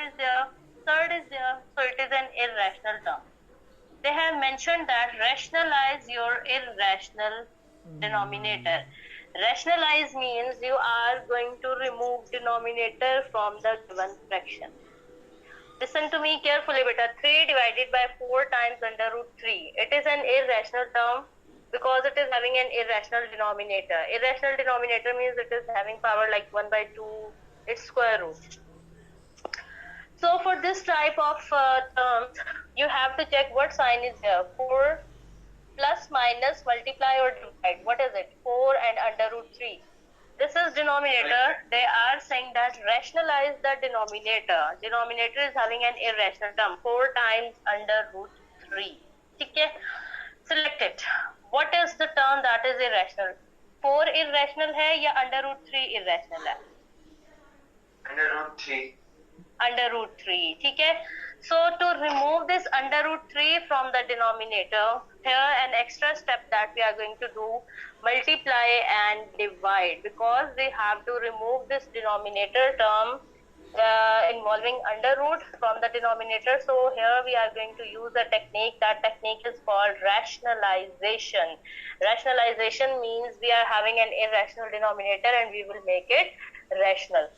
is there, third is there, so it is an irrational term. They have mentioned that rationalize your irrational denominator. Rationalize means you are going to remove denominator from the given fraction. Listen to me carefully, beta. 3 divided by 4 times under root 3. It is an irrational term because it is having an irrational denominator. Irrational denominator means it is having power like 1 by 2, its square root. So for this type of terms, you have to check what sign is there. 4 plus, minus, multiply or divide. What is it? 4 and under root 3. This is denominator. They are saying that rationalize the denominator. Denominator is having an irrational term. 4 times under root 3. Okay? Select it. What is the term that is irrational? 4 irrational hai ya under root 3 irrational hai? Under root 3. Under root 3. Okay? So to remove this under root 3 from the denominator, here an extra step that we are going to do, multiply and divide, because we have to remove this denominator term involving under root from the denominator. So here we are going to use a technique. That technique is called rationalization. Rationalization means we are having an irrational denominator and we will make it rational.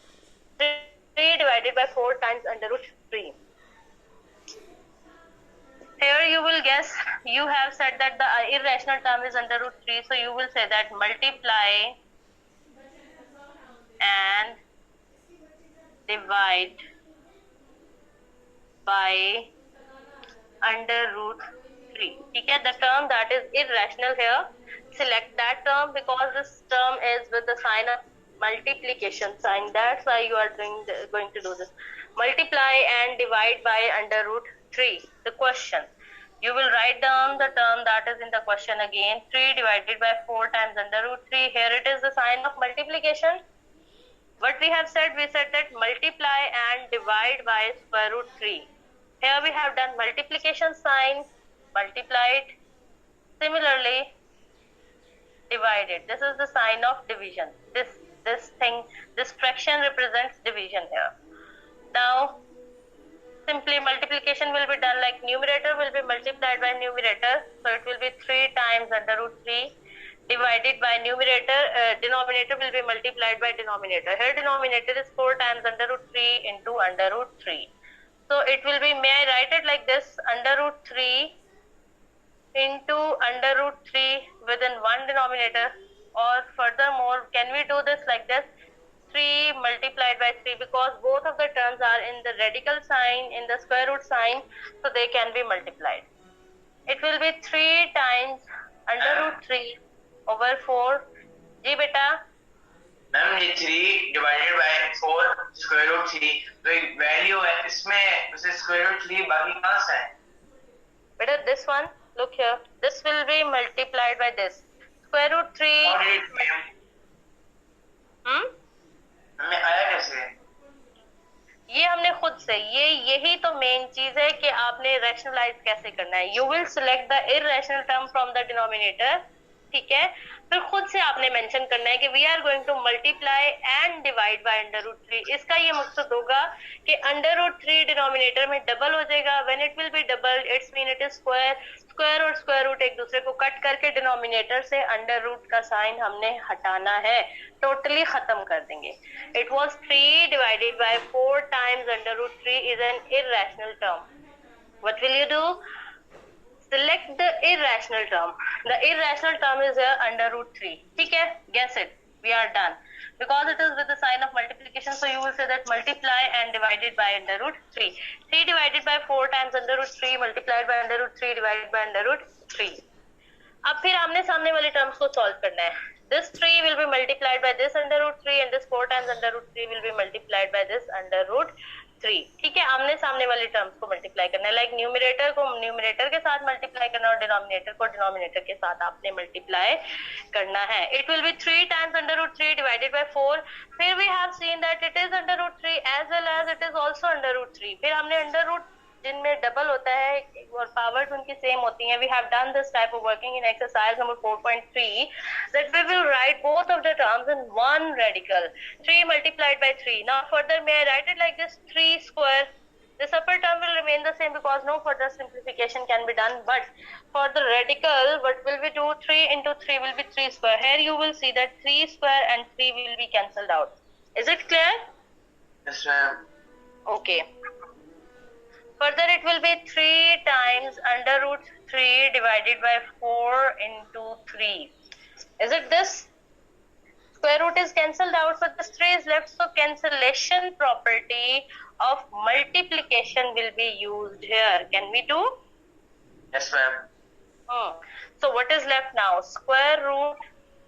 3 divided by 4 times under root 3. Here you will guess, you have said that the irrational term is under root 3, so you will say that multiply and divide by under root 3. Okay, the term that is irrational here, select that term because this term is with the sign of multiplication sign. That's why you are going to do this. Multiply and divide by under root 3. The question. You will write down the term that is in the question again. 3 divided by 4 times under root 3. Here it is the sign of multiplication. What we have said, we said that multiply and divide by square root 3. Here we have done multiplication sign, multiplied. Similarly, divided. This is the sign of division. This fraction represents division here. Now, simply multiplication will be done like numerator will be multiplied by numerator. So it will be 3 times under root 3 divided by numerator. Denominator will be multiplied by denominator. Here denominator is 4 times under root 3 into under root 3. So it will be, may I write it like this, under root 3 into under root 3 within one denominator, or furthermore, can we do this like this? 3 multiplied by 3, because both of the terms are in the radical sign, in the square root sign, so they can be multiplied. It will be 3 times under root 3 over 4. जी बेटा? Ma'am ये 3 divided by 4 square root 3, तो एक value है इसमें, उसे square root 3 बाकी कहाँ से है? बेटा this one, look here, this will be multiplied by this. Square root 3. How did it came? हमें आया कैसे? ये हमने खुद से, यही तो मेन चीज है कि आपने रैशनलाइज कैसे करना है. You will select the irrational term from the denominator, ठीक है, फिर खुद से आपने मेंशन करना है कि we are going to multiply and divide by under root 3. इसका ये मकसद होगा कि अंडर रूट 3 डिनोमिनेटर में डबल हो जाएगा. When it will be double, it's mean it is square. Square और स्क्वायर रूट एक दूसरे को कट करके डिनोमिनेटर से अंडर रूट का साइन हमने हटाना है, टोटली खत्म कर देंगे. It was 3 divided by 4 times under root 3 is an irrational term. What will you do? Select the irrational term. The irrational term is here under root 3. ठीक है? Guess it. We are done. Because it is with the sign of multiplication, so you will say that multiply and divided by under root 3. 3 divided by 4 times under root 3 multiplied by under root 3 divided by under root 3. अब फिर आमने सामने वाले terms को solve करना है. This 3 will be multiplied by this under root 3 and this 4 times under root 3 will be multiplied by this under root 3. ठीक है, आमने सामने वाले टर्म्स को मल्टीप्लाई करना है. लाइक न्यूमरेटर को न्यूमरेटर के साथ मल्टीप्लाई करना और डिनोमिनेटर को डिनोमिनेटर के साथ आपने मल्टीप्लाई करना है. It will be 3 times under root 3 divided by 4. फिर we have seen that it is under root 3 as well as it is also under root 3. फिर हमने अंडर रूट जिनमें डबल होता है और पावर्स उनकी सेम होती हैं. We have done this type of working in exercise number 4.3 that we will write both of the terms in one radical. 3 multiplied by 3. Now further may I write it like this, 3 square This upper term will remain the same because no further simplification can be done. But for the radical, what will we do? 3 into 3 will be 3 square. Here you will see that 3 square and 3 will be cancelled out. Is it clear? Yes, ma'am. Okay. Further, it will be 3 times under root 3 divided by 4 into 3. Is it this? Square root is cancelled out, so this 3 is left. So cancellation property of multiplication will be used here. Can we do? Yes, ma'am. So what is left now? Square root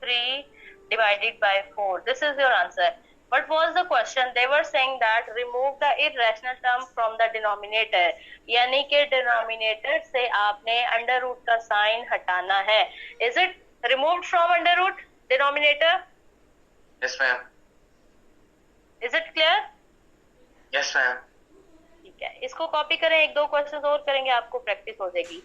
3 divided by 4. This is your answer. What was the question? They were saying that remove the irrational term from the denominator. यानी कि denominator से आपने under root का sign हटाना है. Is it removed from under root denominator? Yes, ma'am. Is it clear? Yes, ma'am. ठीक है, इसको कॉपी करें, एक दो क्वेश्चन और करेंगे, आपको प्रैक्टिस हो जाएगी.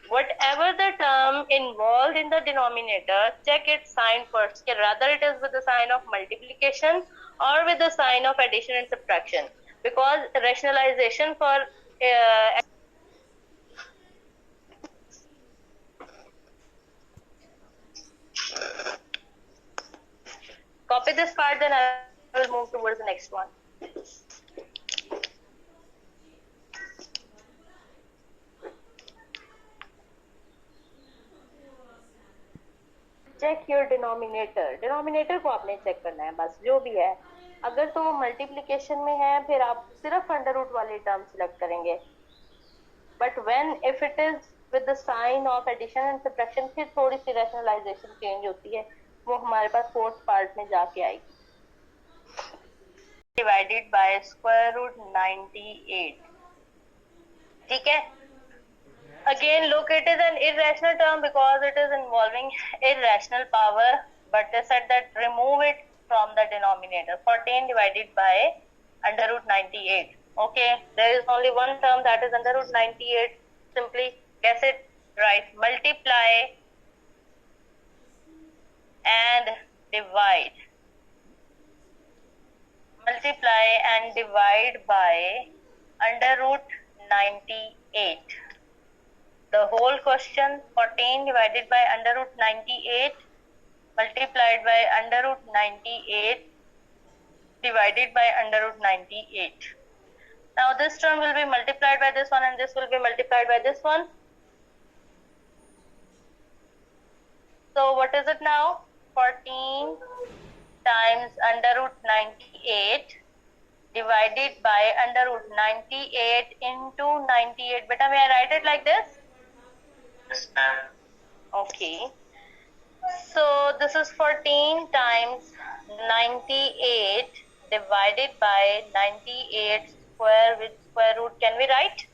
Whatever the term involved in the denominator, check its sign first. Rather it is with the sign of multiplication or with the sign of addition and subtraction. Because rationalization for copy this part, then I will move towards the next one. Check your denominator को आपने check करना है, बस जो भी है. अगर तो मल्टीप्लिकेशन में है फिर आप सिर्फ अंडर रूट वाली टर्म सिलेक्ट करेंगे. But when if it is with the sign of addition and subtraction फिर थोड़ी सी रैशनलाइजेशन चेंज होती है, वो हमारे पास फोर्थ पार्ट में जाके आएगी. Divided by square root 98. ठीक है. Again, look, it is an irrational term because it is involving irrational power, but they said that remove it from the denominator. 14 divided by under root 98. Okay, there is only one term, that is under root 98. Simply guess it right. Multiply and divide. Multiply and divide by under root 98. The whole question, 14 divided by under root 98 multiplied by under root 98 divided by under root 98. Now this term will be multiplied by this one and this will be multiplied by this one. So what is it now? 14 times under root 98 divided by under root 98 into 98. Beta, may I write it like this? Yes, ma'am. Okay. So this is 14 times 98 divided by 98 square with square root. Can we write?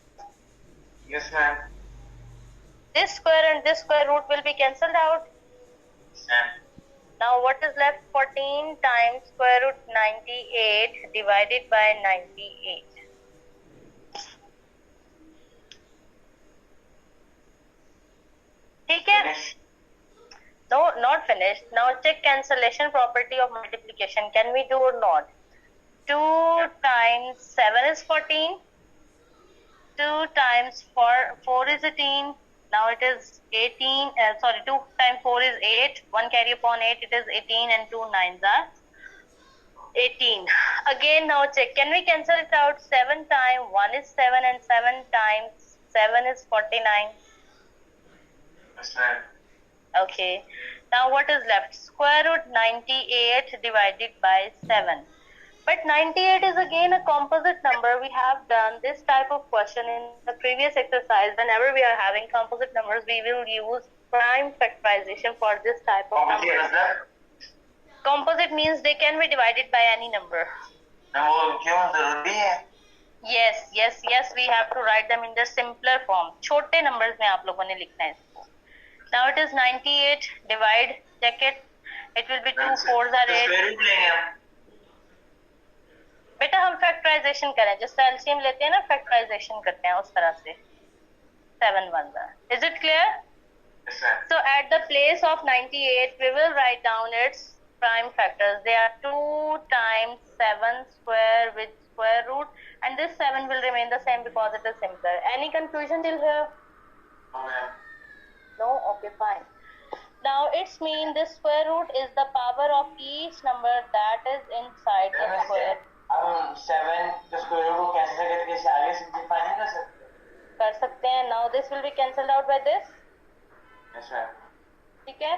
Yes, ma'am. This square and this square root will be cancelled out. Yes, ma'am. Now what is left? 14 times square root 98 divided by 98. ठीक है? No, not finished. Now check cancellation property of multiplication. Can we do or not? 2 times 7 is 14. 2 times 4 is 18. Now it is 18. 2 times 4 is 8. 1 carry upon 8, it is 18 and 2 9s are 18. Again, now check. Can we cancel it out? 7 times 1 is 7 and 7 times 7 is 49. Yes, ma'am. Okay. Now what is left? Square root 98 divided by 7. But 98 is again a composite number. We have done this type of question in the previous exercise. Whenever we are having composite numbers, we will use prime factorization for this type of number. Composite means they can be divided by any number. Yes, we have to write them in the simpler form. छोटे numbers में आप लोगों ने लिखना है इसको. Now it is 98, divide, check it. It will be 2 4s are 8. बेटा हम फैक्टराइजेशन करें, जिस एलसीएम लेते हैं ना फैक्टराइजेशन करते हैं उस तरह से. 7 1s are. Is it clear? Yes, sir. So at the place of 98, we will write down its prime factors. They are 2 times 7 square with square root, and this 7 will remain the same because it is simpler. Any confusion till here? Okay. No? Okay, fine. Now it's mean this square root is the power of each number that is inside the square. हम 7 के square root को cancel करके इसे आगे simplify नहीं कर सकते हैं. Now this will be cancelled out by this. Yes, ma'am. ठीक है.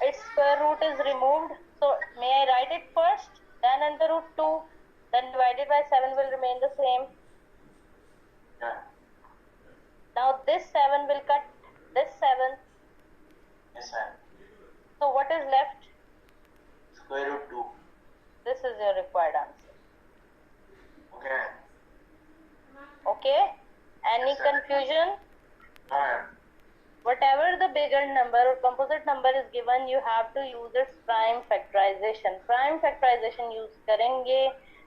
Its square root is removed. So may I write it first? Then under root 2. Then divided by 7 will remain the same. Yeah. Now this 7 will cut this 7. Yes, ma'am. So what is left? Square root 2. This is your required answer. Okay. Okay? Any Yes, confusion? No, ma'am. Whatever the bigger number or composite number is given, you have to use its prime factorization. Prime factorization use करेंगे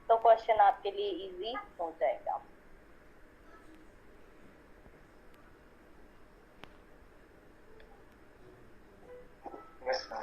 तो question आपके लिए easy हो जाएगा. Yes, ma'am.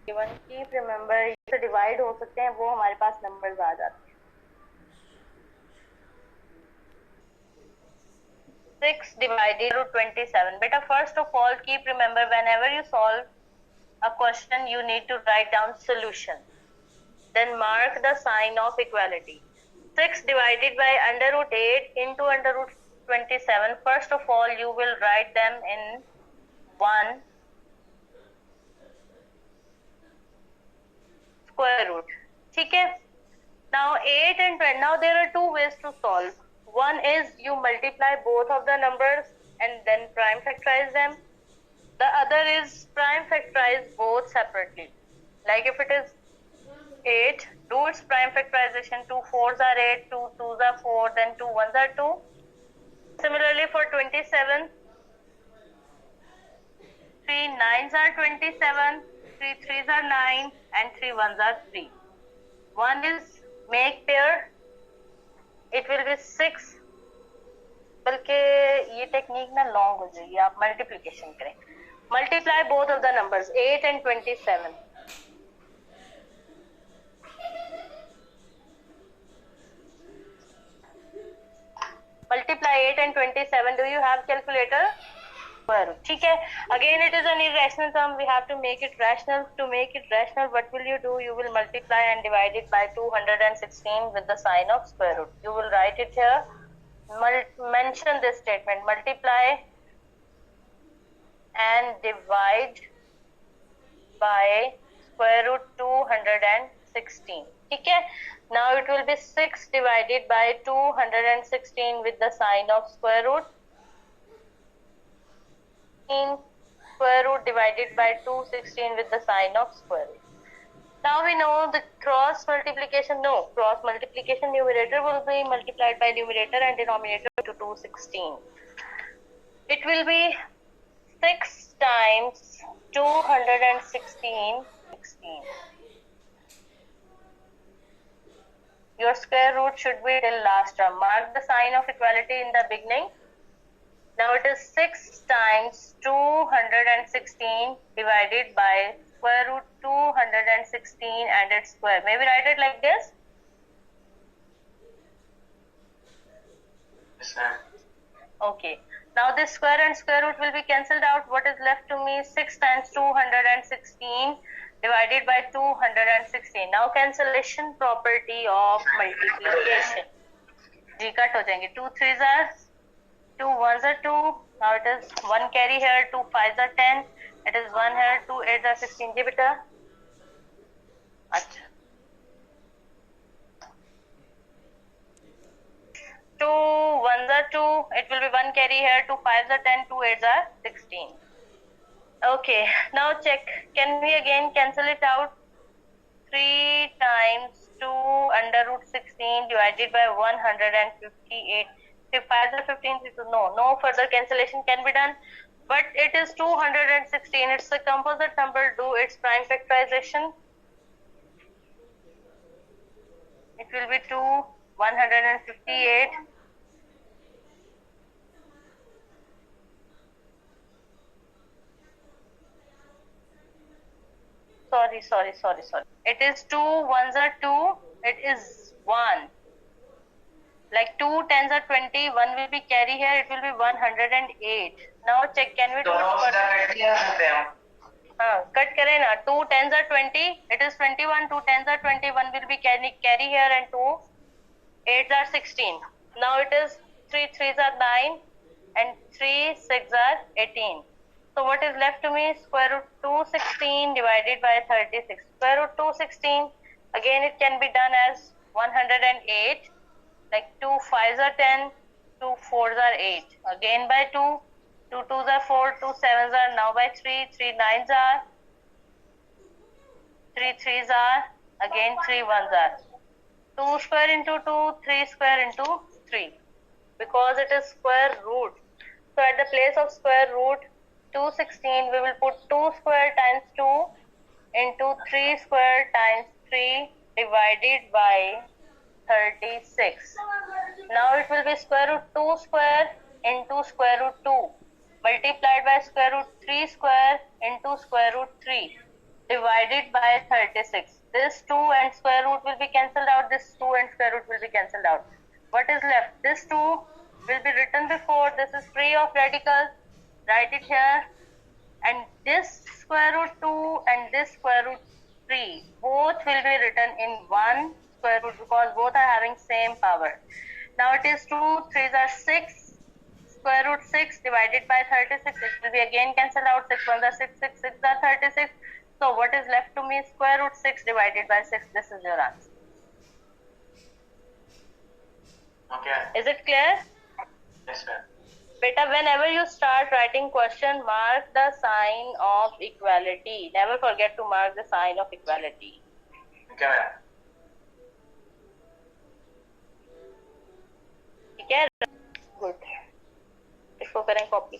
Given keep remember से divide हो सकते हैं, वो हमारे पास numbers आ जाते हैं. 6 divided to 27. Beta, first of all, keep remember whenever you solve a question, you need to write down solution. Then mark the sign of equality. 6 divided by under root 8 into under root 27. First of all, you will write them in 1 square root. ठीक है? Now 8 and 20. Now there are two ways to solve. One is you multiply both of the numbers and then prime factorize them. The other is prime factorize both separately. Like if it is 8, do its prime factorization. 2 4s are 8, 2 2s are 4, then 2 1s are 2. Similarly for 27, 3 9s are 27, 3 3s are 9, and 3 1s are 3. One is make pair. It will be 6. बल्कि ये technique ना long हो जाएगी, आप multiplication करें. Multiply both of the numbers 8 and 27. Multiply 8 and 27. Do you have calculator? ठीक है. Again it is an irrational term. We have to make it rational. To make it rational, what will you do? You will multiply and divide it by 216 with the sign of square root. You will write it here. Mention this statement. Multiply and divide by square root 216. ठीक है. Now it will be 6 divided by 216 with the sign of square root. In square root divided by 216 with the sign of square root. Now we know the cross multiplication. No, cross multiplication numerator will be multiplied by numerator and denominator to 216. It will be 6 times 216. 16. Your square root should be till last term. Mark the sign of equality in the beginning. Now it is 6 times 216 divided by square root 216 and its square. May we write it like this? Yes, ma'am. Okay. Now this square and square root will be cancelled out. What is left to me? 6 times 216 divided by 216. Now cancellation property of multiplication. G cut हो जाएंगे. 2 3s are 2 1s are 2. Now it is 1 carry here. 2 5s are 10. It is 1 here. 2 8s are 16. जी बेटा. अच्छा. 2 1s are 2. It will be 1 carry here. 2 5s are 10. 2 8s are 16. Okay. Now check. Can we again cancel it out? 3 times 2 under root 16 divided by 158. If 5s are 15, no further cancellation can be done. but it is 216. It's a composite number. Do its prime factorization. It will be 158. Sorry. It is 2 ones are 2. It is 1. Like 2 tens are 20. 1 will be carry here. It will be 108. Now check. Can we do दोनों it? सीधा cut दिया सकते हैं हम. हाँ, cut करें ना. 2 tens are 20. It is 21. 2 tens are 20. 1 will be carry here, and 2 8s are 16. Now it is 3 3s are 9, and 3 6 are 18. So what is left to me? Square root 216 divided by 36. Square root 216. Again, it can be done as 108. Like 2 5s are 10, 2 4s are 8. Again by 2, 2 2s are 4, 2 7s are now by 3, 3 9s are, 3 3s are, again 3 1s are. 2 square into 2, 3 square into 3. Because it is square root. So at the place of square root 216, we will put 2 square times 2 into 3 square times 3 divided by 36. Now it will be square root 2 square into square root 2 multiplied by square root 3 square into square root 3 divided by 36. This 2 and square root will be cancelled out. This 2 and square root will be cancelled out. What is left? This 2 will be written before. This is free of radicals. Write it here. And this square root 2 and this square root 3 both will be written in one square root because both are having same power. Now it is 2 3s are 6. Square root 6 divided by 36. It will be again cancelled out. 6 1s are 6, 6 6 are 36. So what is left to me? Square root 6 divided by 6. This is your answer. Okay. Is it clear? Yes, ma'am. Beta, whenever you start writing question, mark the sign of equality. Never forget to mark the sign of equality. Okay, ma'am. ठीक है? Good. इसको करें copy.